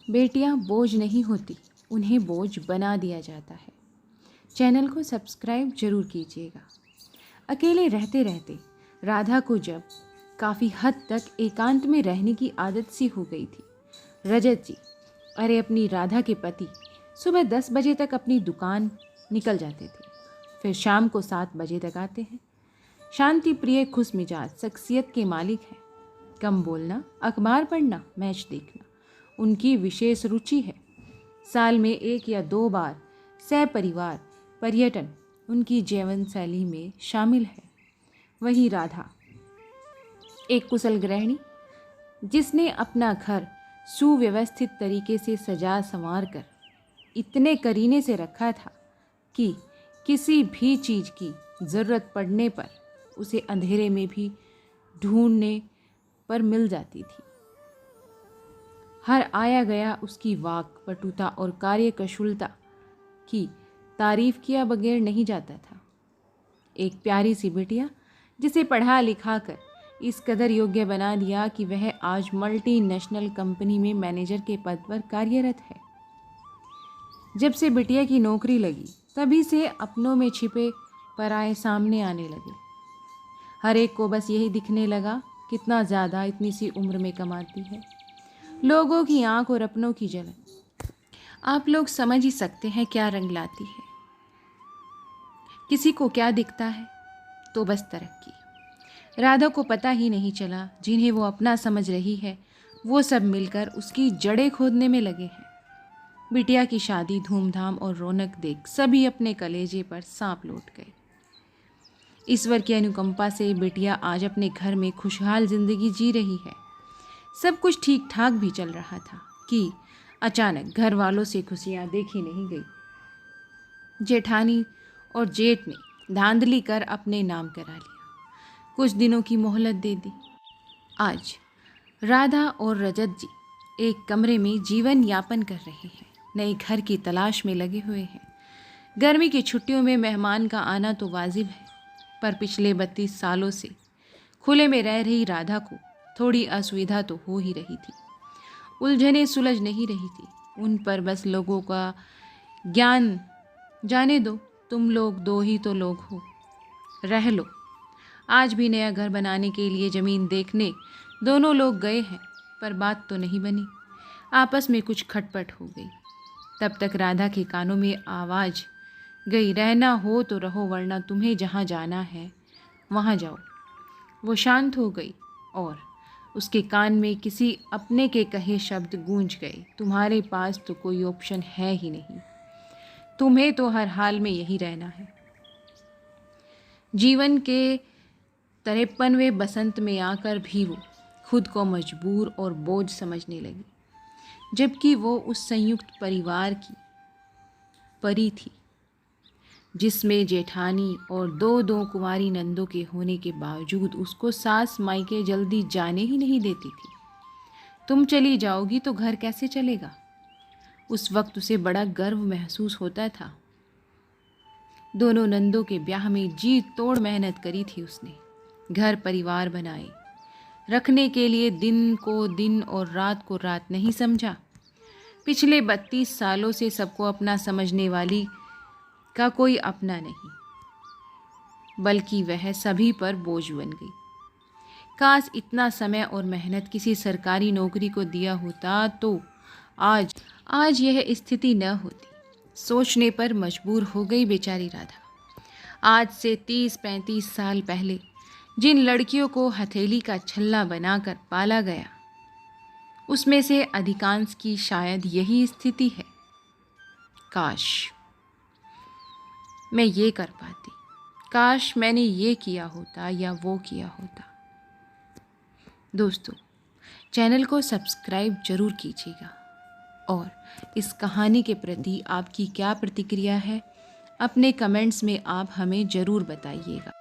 बेटियां बोझ नहीं होती, उन्हें बोझ बना दिया जाता है। चैनल को सब्सक्राइब जरूर कीजिएगा। अकेले रहते रहते राधा को जब काफ़ी हद तक एकांत में रहने की आदत सी हो गई थी। रजत जी, अरे अपनी राधा के पति, सुबह 10 बजे तक अपनी दुकान निकल जाते थे, फिर शाम को 7 बजे तक आते हैं। शांति प्रिय, खुश मिजाज शख्सियत के मालिक हैं। कम बोलना, अखबार पढ़ना, मैच देखना उनकी विशेष रुचि है। साल में 1 या 2 बार सहपरिवार पर्यटन उनकी जीवन शैली में शामिल है। वहीं राधा एक कुशल गृहिणी, जिसने अपना घर सुव्यवस्थित तरीके से सजा संवार कर इतने करीने से रखा था कि किसी भी चीज़ की ज़रूरत पड़ने पर उसे अंधेरे में भी ढूंढने पर मिल जाती थी। हर आया गया उसकी वाक पटुता और कार्यकुशलता की तारीफ किया बगैर नहीं जाता था। एक प्यारी सी बिटिया जिसे पढ़ा लिखा कर इस कदर योग्य बना दिया कि वह आज मल्टीनेशनल कंपनी में मैनेजर के पद पर कार्यरत है। जब से बिटिया की नौकरी लगी तभी से अपनों में छिपे पराये सामने आने लगे। हर एक को बस यही दिखने लगा, कितना ज़्यादा इतनी सी उम्र में कमाती है। लोगों की आंख और अपनों की जलन, आप लोग समझ ही सकते हैं क्या रंग लाती है। किसी को क्या दिखता है, तो बस तरक्की। राधा को पता ही नहीं चला, जिन्हें वो अपना समझ रही है वो सब मिलकर उसकी जड़ें खोदने में लगे हैं। बिटिया की शादी, धूमधाम और रौनक देख सभी अपने कलेजे पर सांप लौट गए। ईश्वर की अनुकंपा से बिटिया आज अपने घर में खुशहाल जिंदगी जी रही है। सब कुछ ठीक ठाक भी चल रहा था कि अचानक घर वालों से खुशियां देखी नहीं गई। जेठानी और जेठ ने धांधली कर अपने नाम करा लिया, कुछ दिनों की मोहलत दे दी। आज राधा और रजत जी एक कमरे में जीवन यापन कर रहे हैं, नए घर की तलाश में लगे हुए हैं। गर्मी की छुट्टियों में मेहमान का आना तो वाजिब है, पर पिछले 32 सालों से खुले में रह रही राधा को थोड़ी असुविधा तो हो ही रही थी। उलझनें सुलझ नहीं रही थी उन पर। बस लोगों का ज्ञान, जाने दो, तुम लोग 2 ही तो लोग हो, रह लो। आज भी नया घर बनाने के लिए ज़मीन देखने दोनों लोग गए हैं, पर बात तो नहीं बनी। आपस में कुछ खटपट हो गई। तब तक राधा के कानों में आवाज़ गई, रहना हो तो रहो, वरना तुम्हें जहाँ जाना है वहाँ जाओ। वो शांत हो गई और उसके कान में किसी अपने के कहे शब्द गूंज गए, तुम्हारे पास तो कोई ऑप्शन है ही नहीं, तुम्हें तो हर हाल में यही रहना है। जीवन के 53वें बसंत में आकर भी वो खुद को मजबूर और बोझ समझने लगी, जबकि वो उस संयुक्त परिवार की परी थी जिसमें जेठानी और 2 कुंवारी नंदों के होने के बावजूद उसको सास मायके जल्दी जाने ही नहीं देती थी। तुम चली जाओगी तो घर कैसे चलेगा? उस वक्त उसे बड़ा गर्व महसूस होता था। दोनों नंदों के ब्याह में जी तोड़ मेहनत करी थी उसने, घर परिवार बनाए रखने के लिए दिन को दिन और रात को रात नहीं समझा। पिछले 32 सालों से सबको अपना समझने वाली का कोई अपना नहीं, बल्कि वह सभी पर बोझ बन गई। काश इतना समय और मेहनत किसी सरकारी नौकरी को दिया होता तो आज यह स्थिति न होती। सोचने पर मजबूर हो गई बेचारी राधा। आज से 30-35 साल पहले जिन लड़कियों को हथेली का छल्ला बनाकर पाला गया, उसमें से अधिकांश की शायद यही स्थिति है। काश मैं ये कर पाती, काश मैंने ये किया होता या वो किया होता। दोस्तों, चैनल को सब्सक्राइब जरूर कीजिएगा और इस कहानी के प्रति आपकी क्या प्रतिक्रिया है, अपने कमेंट्स में आप हमें ज़रूर बताइएगा।